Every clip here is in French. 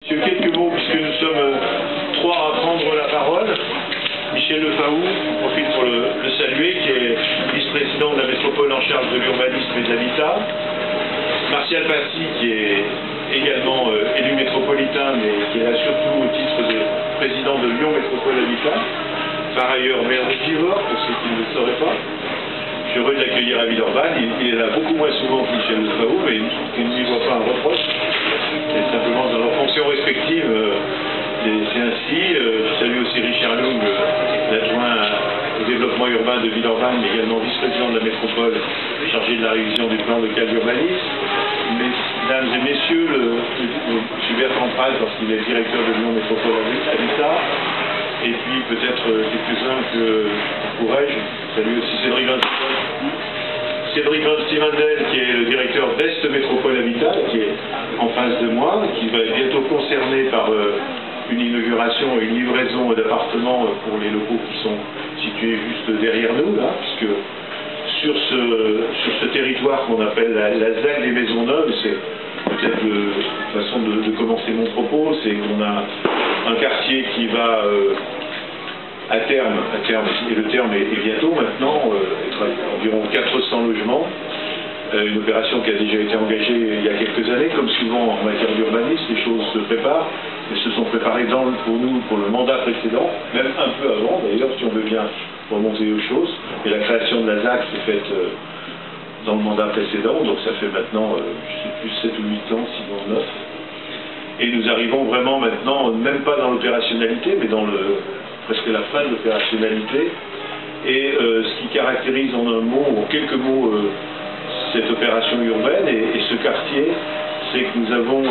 Quelques mots, puisque nous sommes trois à prendre la parole. Michel Lefaou, je profite pour le saluer, qui est vice-président de la métropole en charge de l'urbanisme et de l'habitat. Martial Passy, qui est également élu métropolitain, mais qui est là surtout au titre de président de Lyon Métropole Habitat. Par ailleurs, maire de Givors, pour ceux qui ne le sauraient pas. Je suis heureux de l'accueillir à Villeurbanne. Il est là beaucoup moins souvent que Michel Lefaou, mais il ne lui voit pas un reproche. C'est simplement dans leurs fonctions respectives, c'est ainsi. Je salue aussi Richard Lung, l'adjoint au développement urbain de Villeurbanne, mais également vice-président de la métropole, chargé de la révision du plan local d'urbanisme. Mesdames et messieurs, je suis Bertrand Praz, parce qu'il est directeur de Lyon Métropole Habitat. Et puis peut-être quelques-uns que pourrais-je. Salut aussi Cédric Van-Stivendel, qui est le directeur d'Est Métropole Habitat, qui est en face de moi, qui va être bientôt concerné par une inauguration et une livraison d'appartements pour les locaux qui sont situés juste derrière nous, là, puisque sur ce territoire qu'on appelle la ZAC des Maisons Neuves, c'est peut-être la façon de commencer mon propos, c'est qu'on a un quartier qui va à terme, et le terme est bientôt maintenant, être à environ 400 logements, une opération qui a déjà été engagée il y a quelques années, comme souvent en matière d'urbanisme, les choses se préparent, elles se sont préparées pour nous, pour le mandat précédent, même un peu avant d'ailleurs, si on veut bien remonter aux choses, et la création de la ZAC s'est faite dans le mandat précédent, donc ça fait maintenant, je sais plus, 7 ou 8 ans, sinon 9. Et nous arrivons vraiment maintenant, même pas dans l'opérationnalité, mais dans presque la fin de l'opérationnalité. Et ce qui caractérise en un mot, en quelques mots, cette opération urbaine et ce quartier, c'est que nous avons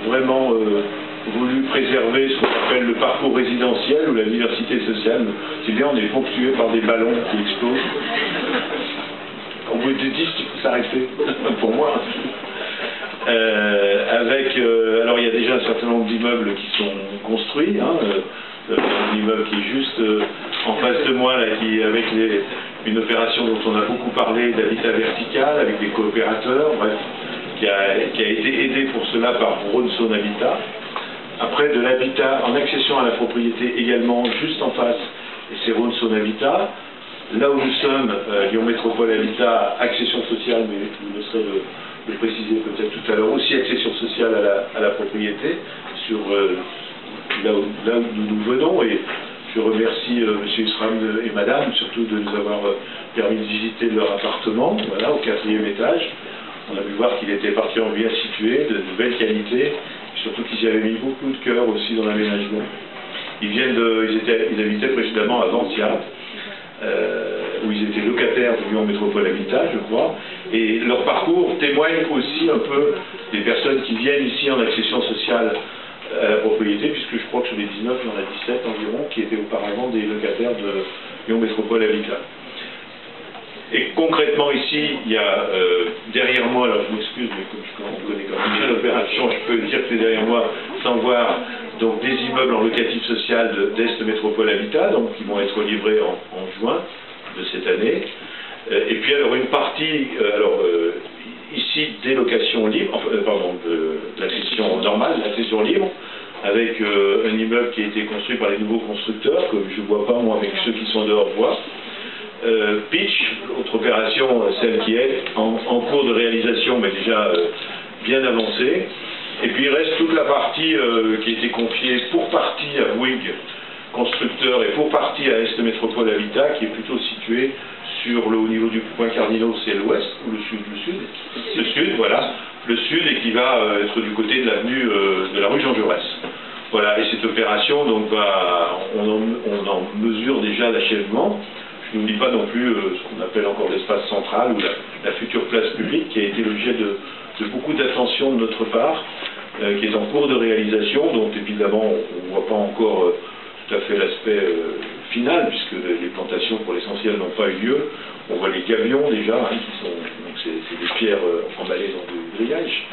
vraiment voulu préserver ce qu'on appelle le parcours résidentiel ou la diversité sociale. C'est bien, on est ponctué par des ballons qui explosent. Au bout de 10, il faut s'arrêter, pour moi. Alors il y a déjà un certain nombre d'immeubles qui sont construits, un immeuble qui est juste en face de moi, là, avec une opération dont on a beaucoup parlé, d'habitat vertical, avec des coopérateurs, bref, qui a été aidé pour cela par Bronson Habitat. Après, de l'habitat en accession à la propriété également, juste en face, et c'est Bronson Habitat. Là où nous sommes, Lyon Métropole Habitat, accession sociale, mais vous laisserez le préciser peut-être tout à l'heure, aussi accession sociale à la propriété, sur là où nous venons, et je remercie M. Isram et Madame, surtout de nous avoir permis de visiter leur appartement, voilà, au 4e étage. On a pu voir qu'il était particulièrement bien situé, de belle qualité, et surtout qu'ils y avaient mis beaucoup de cœur aussi dans l'aménagement. Ils habitaient précédemment à Ventia, où ils étaient locataires de Lyon Métropole Habitat, je crois, et leur parcours témoigne aussi un peu des personnes qui viennent ici en accession sociale à la propriété, puisque je crois que sur les 19, il y en a 17 environ, qui étaient auparavant des locataires de Lyon Métropole Habitat. Et concrètement ici, il y a derrière moi, alors je m'excuse, mais comme on connaît quand même bien l'opération, je peux dire que c'est derrière moi, sans voir, donc des immeubles en locatif social d'Est Métropole Habitat, donc qui vont être livrés en juin de cette année. Et puis alors une partie, ici des locations libres, l'accession normale, l'accession libre, avec un immeuble qui a été construit par les nouveaux constructeurs, que je ne vois pas moi avec ceux qui sont dehors voient. Pitch, autre opération, celle qui est en cours de réalisation, mais déjà bien avancée. Et puis il reste toute la partie qui a été confiée pour partie à Bouygues, constructeur, et pour partie à Est Métropole Habitat, qui est plutôt située sur au niveau du point cardinal, c'est l'ouest, ou le sud, le sud, voilà, le sud, et qui va être du côté de l'avenue de la rue Jean Jaurès. Voilà, et cette opération, donc, on en mesure déjà l'achèvement. Je n'oublie pas non plus ce qu'on appelle encore l'espace central, ou la future place publique, qui a été l'objet de beaucoup d'attention de notre part, qui est en cours de réalisation, donc évidemment on ne voit pas encore tout à fait l'aspect final, puisque les plantations pour l'essentiel n'ont pas eu lieu. On voit les gabions déjà, donc c'est des pierres emballées dans du grillage.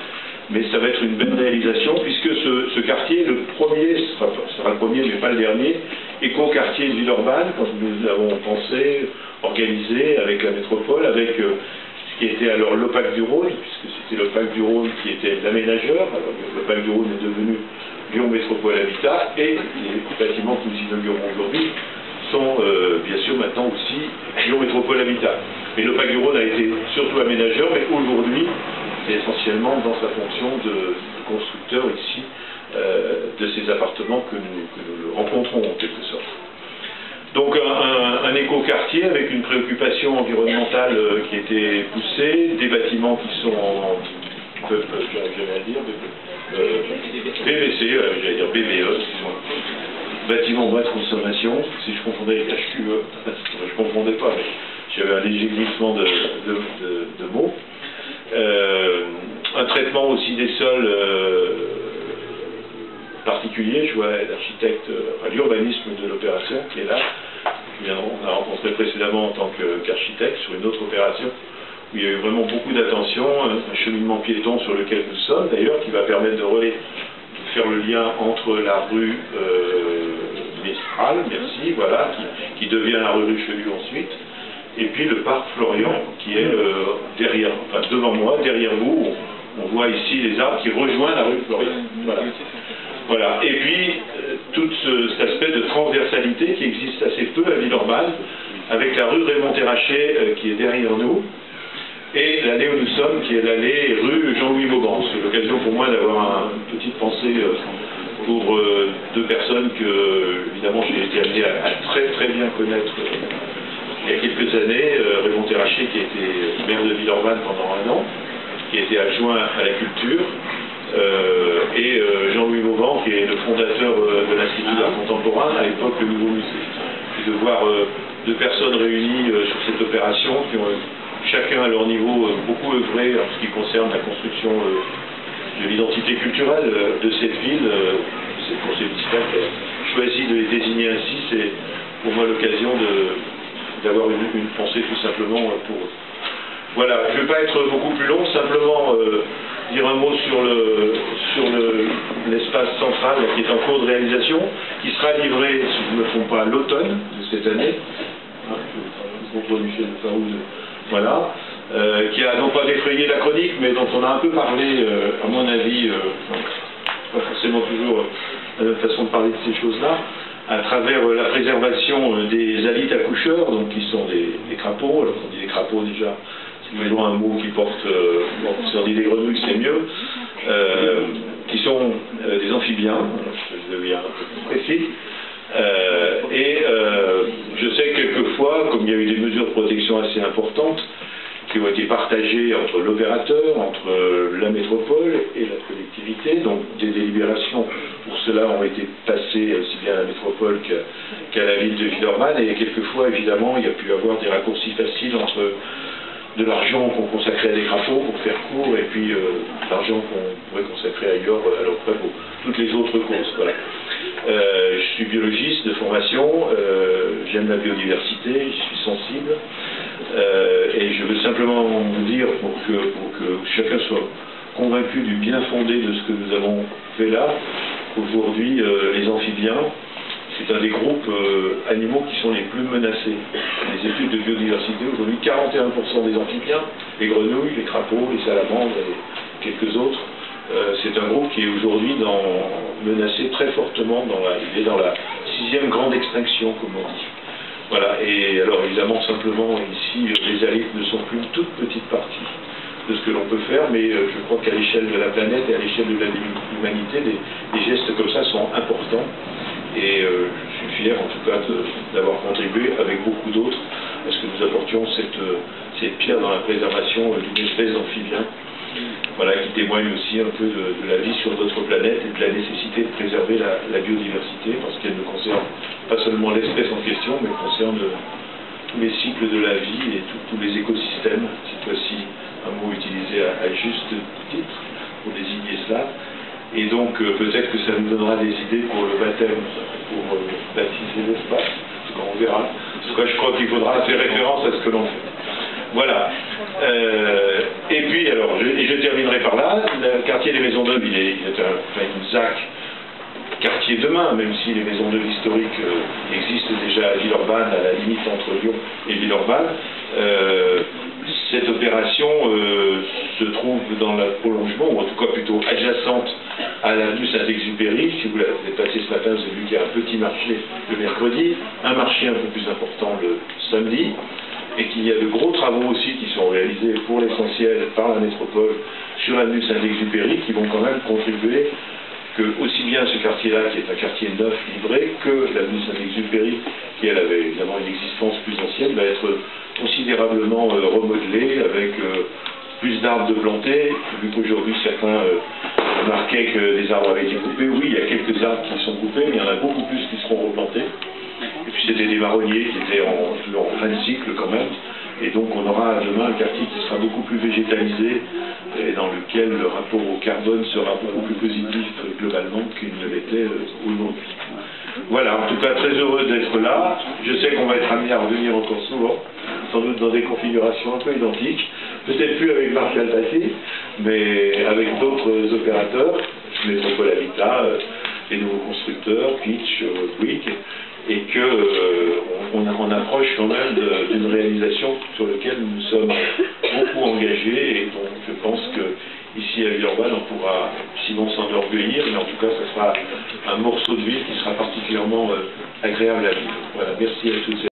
Mais ça va être une belle réalisation, puisque ce quartier, le premier, sera le premier, mais pas le dernier, éco-quartier de Villeurbanne, quand nous avons pensé, organisé avec la métropole, avec ce qui était alors l'OPAC du Rhône, puisque c'était l'OPAC du Rhône qui était l'aménageur. Alors l'OPAC du Rhône est devenu Lyon Métropole Habitat, et les bâtiments que nous inaugurons aujourd'hui sont bien sûr maintenant aussi Lyon Métropole Habitat. Mais l'OPAC du Rhône a été surtout aménageur, mais aujourd'hui c'est essentiellement dans sa fonction de constructeur ici de ces appartements que nous rencontrons en quelque sorte. Donc un écoquartier avec une préoccupation environnementale qui était poussée, des bâtiments qui sont en PVC, j'allais dire BVE, bâtiment de basse consommation. Si je confondais les HQE, je ne confondais pas, mais j'avais un léger glissement de mots. Un traitement aussi des sols particulier. Je vois l'architecte, l'urbanisme de l'opération qui est là, on a rencontré précédemment en tant qu'architecte sur une autre opération où il y a eu vraiment beaucoup d'attention, un cheminement piéton sur lequel nous sommes d'ailleurs, qui va permettre de faire le lien entre la rue Mistral, merci, voilà, qui devient la rue Richelieu ensuite, et puis le parc Florian qui est derrière, enfin devant moi, derrière vous, on voit ici les arbres qui rejoignent la rue Florian. Voilà. Voilà. Et puis tout cet aspect de transversalité qui existe assez peu à Villeurbanne, avec la rue Raymond-Terraché qui est derrière nous, et l'allée où nous sommes, qui est l'allée rue Jean-Louis Mauban. C'est l'occasion pour moi d'avoir une petite pensée pour deux personnes que, évidemment, j'ai été amené à très très bien connaître il y a quelques années. Raymond Terraché, qui a été maire de Villeurbanne pendant 1 an, qui a été adjoint à la culture, et Jean-Louis Mauban, qui est le fondateur de l'Institut d'art contemporain, à l'époque le Nouveau Musée. Puis de voir deux personnes réunies sur cette opération, qui ont chacun à leur niveau beaucoup œuvré en ce qui concerne la construction de l'identité culturelle de cette ville. C'est le conseil municipal qui a choisi de les désigner ainsi. C'est pour moi l'occasion d'avoir une pensée tout simplement pour eux. Voilà, je ne vais pas être beaucoup plus long, simplement dire un mot sur l'espace central qui est en cours de réalisation, qui sera livré, si je ne me trompe pas, à l'automne de cette année. Voilà, qui a non pas défrayé la chronique, mais dont on a un peu parlé, à mon avis, pas forcément toujours la même façon de parler de ces choses-là, à travers la préservation des alites accoucheurs, donc qui sont des crapauds. Alors on dit des crapauds déjà, c'est toujours un mot qui porte, si on dit des grenouilles c'est mieux, qui sont des amphibiens, je deviens un peu plus précis. Je sais que quelquefois, comme il y a eu des mesures de protection assez importantes qui ont été partagées entre l'opérateur, entre la métropole et la collectivité, donc des délibérations pour cela ont été passées aussi bien à la métropole qu'à la ville de Villeurbanne, et quelquefois évidemment il y a pu y avoir des raccourcis faciles entre de l'argent qu'on consacrait à des crapauds pour faire court, et puis l'argent qu'on pourrait consacrer ailleurs alors pour toutes les autres causes. Voilà. Je suis biologiste de formation, j'aime la biodiversité, j'y suis sensible, et je veux simplement vous dire, pour que chacun soit convaincu du bien fondé de ce que nous avons fait là, qu'aujourd'hui les amphibiens, c'est un des groupes animaux qui sont les plus menacés. Les études de biodiversité, aujourd'hui 41% des amphibiens, les grenouilles, les crapauds, les salamandres et quelques autres, c'est un groupe qui est aujourd'hui menacé très fortement, il est dans la 6e grande extinction, comme on dit. Voilà, et alors évidemment, simplement, ici, les alites ne sont qu'une toute petite partie de ce que l'on peut faire, mais je crois qu'à l'échelle de la planète et à l'échelle de l'humanité, des gestes comme ça sont importants, et je suis fier en tout cas d'avoir contribué avec beaucoup d'autres à ce que nous apportions cette pierre dans la préservation d'une espèce d'amphibien. Voilà, qui témoigne aussi un peu de la vie sur notre planète et de la nécessité de préserver la biodiversité, parce qu'elle ne concerne pas seulement l'espèce en question, mais concerne tous les cycles de la vie et tous les écosystèmes. Cette fois-ci, un mot utilisé à juste titre pour désigner cela. Et donc, peut-être que ça nous donnera des idées pour le baptême, pour baptiser l'espace, on verra. En tout cas, je crois qu'il faudra faire référence à ce que l'on fait. Voilà. Et puis, alors, je terminerai par là. Le quartier des Maisons Neuves, il est une ZAC quartier demain, même si les Maisons Neuves historiques existent déjà à Villeurbanne, à la limite entre Lyon et Villeurbanne. cette opération se trouve dans le prolongement, ou en tout cas plutôt adjacente à l'avenue Saint-Exupéry. Si vous êtes passé ce matin, vous avez vu qu'il y a un petit marché le mercredi, un marché un peu plus important le samedi, et qu'il y a de gros travaux aussi qui sont réalisés pour l'essentiel par la métropole sur l'avenue Saint-Exupéry, qui vont quand même contribuer que aussi bien ce quartier-là, qui est un quartier neuf, livré, que l'avenue Saint-Exupéry, qui elle avait évidemment une existence plus ancienne, va être considérablement remodelée, avec plus d'arbres de plantés, vu qu'aujourd'hui certains remarquaient que des arbres avaient été coupés. Oui, il y a quelques arbres qui sont coupés, mais il y en a beaucoup plus qui seront replantés. Et puis c'était des marronniers qui étaient en fin de cycle quand même. Et donc on aura demain un quartier qui sera beaucoup plus végétalisé et dans lequel le rapport au carbone sera beaucoup plus positif globalement qu'il ne l'était aujourd'hui. Voilà, en tout cas très heureux d'être là. Je sais qu'on va être amené à revenir encore souvent, sans doute dans des configurations un peu identiques, peut-être plus avec Marc Altassi, mais avec d'autres opérateurs, Métropole Habitat, les nouveaux constructeurs, Pitch, Quick, et qu'on approche quand même d'une réalisation sur laquelle nous sommes beaucoup engagés, et donc je pense que ici à Villeurbanne on pourra sinon s'enorgueillir, mais en tout cas ce sera un morceau de ville qui sera particulièrement agréable à vivre. Voilà, merci à toutes et